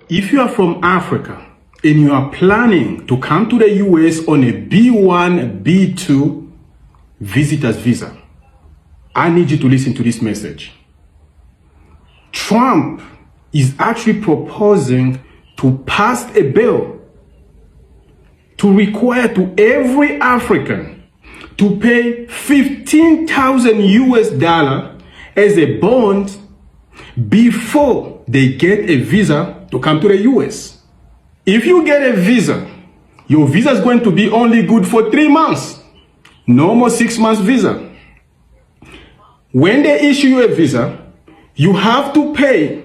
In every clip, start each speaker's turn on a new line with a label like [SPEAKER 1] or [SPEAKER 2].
[SPEAKER 1] If you are from Africa and you are planning to come to the US on a B1, B2 visitor's visa, I need you to listen to this message. Trump is actually proposing to pass a bill to require to every African to pay 15,000 US dollar as a bond before they get a visa to come to the US. If you get a visa, your visa is going to be only good for 3 months. No more 6 months visa. When they issue you a visa, you have to pay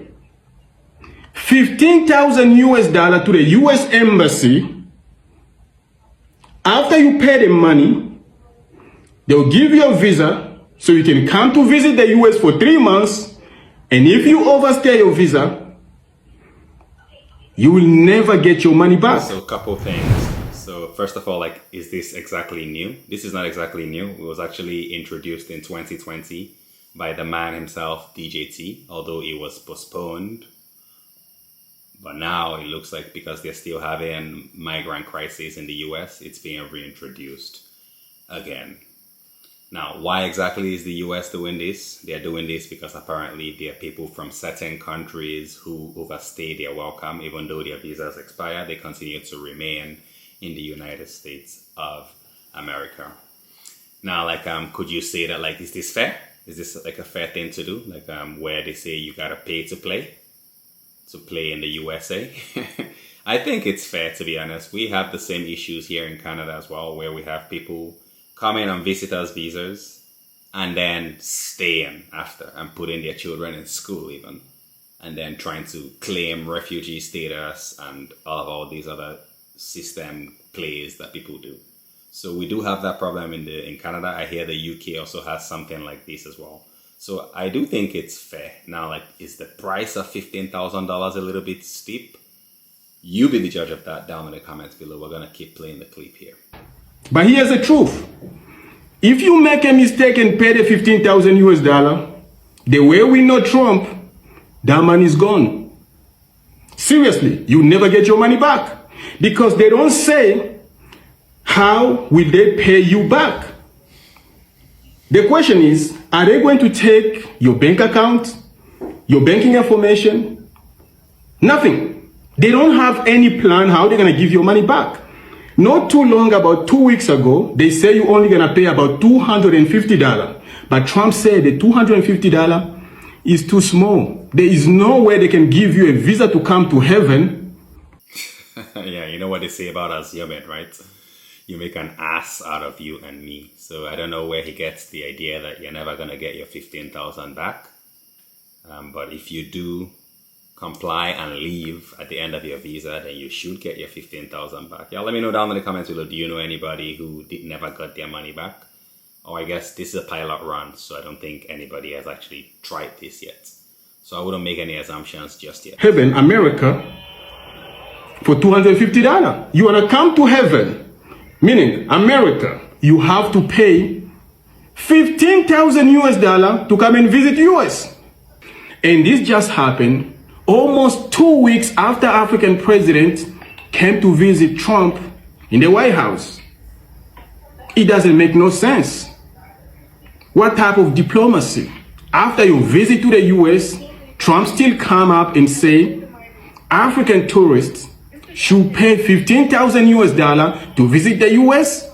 [SPEAKER 1] 15,000 US dollar to the US embassy. After you pay the money, they'll give you a visa so you can come to visit the US for 3 months. And if you overstay your visa, you will never get your money back.
[SPEAKER 2] So a couple things. So first of all, like, is this exactly new? This is not exactly new. It was actually introduced in 2020 by the man himself, DJT, although it was postponed. But now it looks like because they're still having migrant crisis in the US, it's being reintroduced again. Now, why exactly is the US doing this? They're doing this because apparently there are people from certain countries who overstay their welcome. Even though their visas expire, they continue to remain in the United States of America. Now, like, could you say that, like, is this fair? Is this like a fair thing to do? Like, where they say you gotta pay to play in the USA? I think it's fair, to be honest. We have the same issues here in Canada as well, where we have people coming on visitors visas and then staying after and putting their children in school even, and then trying to claim refugee status and all these other system plays that people do. So we do have that problem in Canada. I hear the UK also has something like this as well. So I do think it's fair. Now, like, is the price of $15,000 a little bit steep? You be the judge of that down in the comments below. We're gonna keep playing the clip here.
[SPEAKER 1] But here's the truth. If you make a mistake and pay the 15,000 US dollar, the way we know Trump, that money is gone. Seriously, you never get your money back. Because they don't say, how will they pay you back? The question is, are they going to take your bank account, your banking information? Nothing. They don't have any plan how they're going to give your money back. Not too long, about 2 weeks ago, they say you're only going to pay about $250. But Trump said the $250 is too small. There is no way they can give you a visa to come to heaven.
[SPEAKER 2] Yeah, you know what they say about us human, right? You make an ass out of you and me. So I don't know where he gets the idea that you're never going to get your 15,000 back. But if you do comply and leave at the end of your visa, then you should get your 15,000 back. Yeah, let me know down in the comments below. Do you know anybody who never got their money back? Or I guess this is a pilot run, so I don't think anybody has actually tried this yet. So I wouldn't make any assumptions just yet.
[SPEAKER 1] Heaven, America, for $250. You want to come to heaven, meaning America, you have to pay 15,000 US dollar to come and visit US. And this just happened almost 2 weeks after African president came to visit Trump in the White House. It doesn't make no sense. What type of diplomacy? After your visit to the US, Trump still come up and say African tourists should pay 15,000 US dollar to visit the US?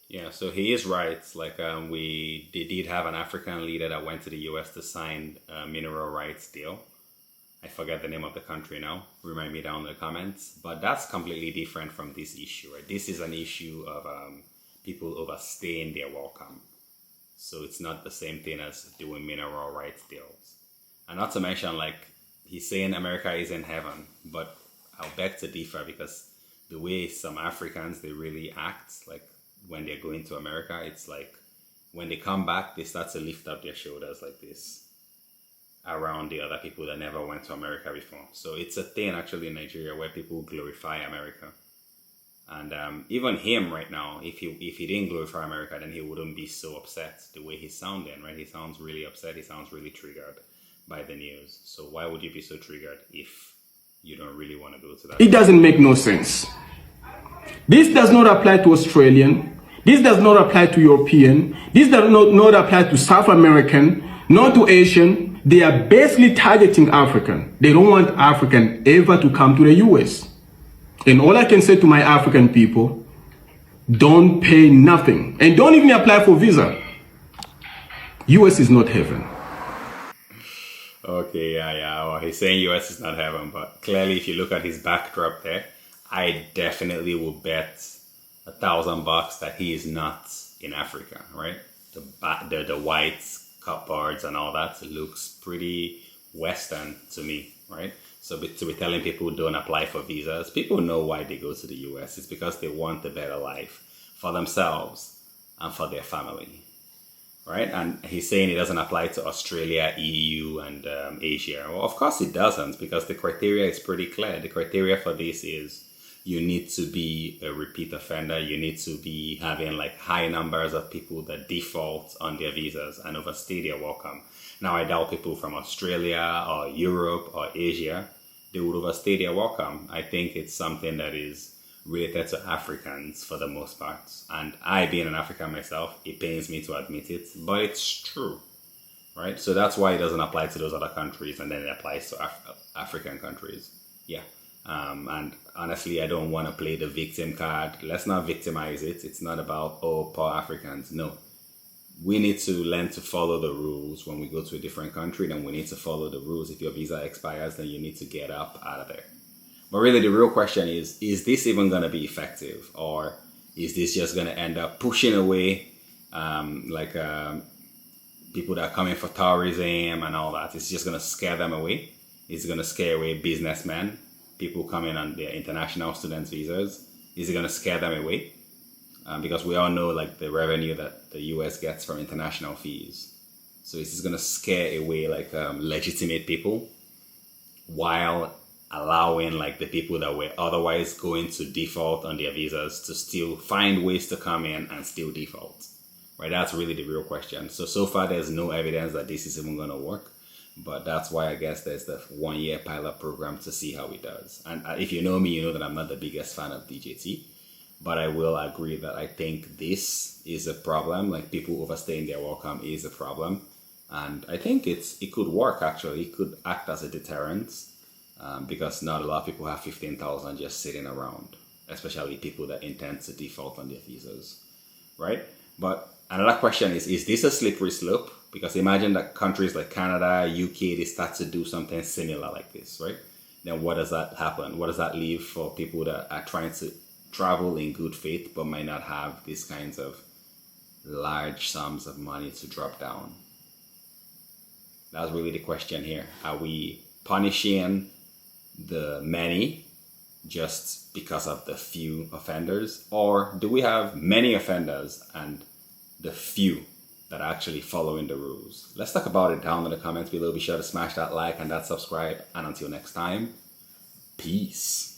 [SPEAKER 2] Yeah, so he is right. Like, they did have an African leader that went to the US to sign a mineral rights deal. I forget the name of the country now. Remind me down in the comments. But that's completely different from this issue, right? This is an issue of people overstaying their welcome. So it's not the same thing as doing mineral rights deals. And not to mention, like, he's saying America is in heaven, but I'll beg to differ, because the way some Africans, they really act, like when they're going to America, it's like when they come back, they start to lift up their shoulders like this around the other people that never went to America before. So it's a thing actually in Nigeria where people glorify America. And even him right now, if he didn't glorify America, then he wouldn't be so upset the way he's sounding, right? He sounds really upset. He sounds really triggered by the news. So why would you be so triggered if you don't really want to go to that.
[SPEAKER 1] It doesn't make no sense. This does not apply to Australian. This does not apply to European. This does not apply to South American, not to Asian. They are basically targeting African. They don't want African ever to come to the US. And all I can say to my African people, don't pay nothing. And don't even apply for visa. US is not heaven.
[SPEAKER 2] Okay, yeah. Well, he's saying US is not heaven, but clearly if you look at his backdrop there, I definitely will bet $1,000 that he is not in Africa, right? The whites, cupboards and all that looks pretty Western to me, right? So to be telling people don't apply for visas, people know why they go to the US. It's because they want a better life for themselves and for their family, right? And he's saying it doesn't apply to Australia, EU, and Asia. Well, of course it doesn't, because the criteria is pretty clear. The criteria for this is you need to be a repeat offender. You need to be having like high numbers of people that default on their visas and overstay their welcome. Now, I doubt people from Australia or Europe or Asia, they would overstay their welcome. I think it's something that is related to Africans for the most part. And I, being an African myself, it pains me to admit it, but it's true, right? So that's why it doesn't apply to those other countries, and then it applies to African countries. Yeah. And honestly, I don't want to play the victim card. Let's not victimize it. It's not about, oh, poor Africans. No. We need to learn to follow the rules when we go to a different country. Then we need to follow the rules. If your visa expires, then you need to get up out of there. But really, the real question is this even going to be effective? Or is this just going to end up pushing away people that are coming for tourism and all that? It's just going to scare them away. It's going to scare away businessmen, people coming on their international students visas. Is it going to scare them away? Because we all know like the revenue that the US gets from international fees. So is this going to scare away like legitimate people while allowing like the people that were otherwise going to default on their visas to still find ways to come in and still default? Right? That's really the real question. So far there's no evidence that this is even going to work. But that's why I guess there's the 1-year pilot program to see how it does. And if you know me, you know that I'm not the biggest fan of DJT. But I will agree that I think this is a problem. Like people overstaying their welcome is a problem. And I think it could work actually. It could act as a deterrent because not a lot of people have 15,000 just sitting around, especially people that intend to default on their visas, right? But another question is this a slippery slope? Because imagine that countries like Canada, UK, they start to do something similar like this, right? Then what does that happen? What does that leave for people that are trying to travel in good faith but might not have these kinds of large sums of money to drop down? That's really the question here. Are we punishing the many just because of the few offenders? Or do we have many offenders and the few that are actually following the rules? Let's talk about it down in the comments below. Be sure to smash that like and that subscribe. And until next time, peace.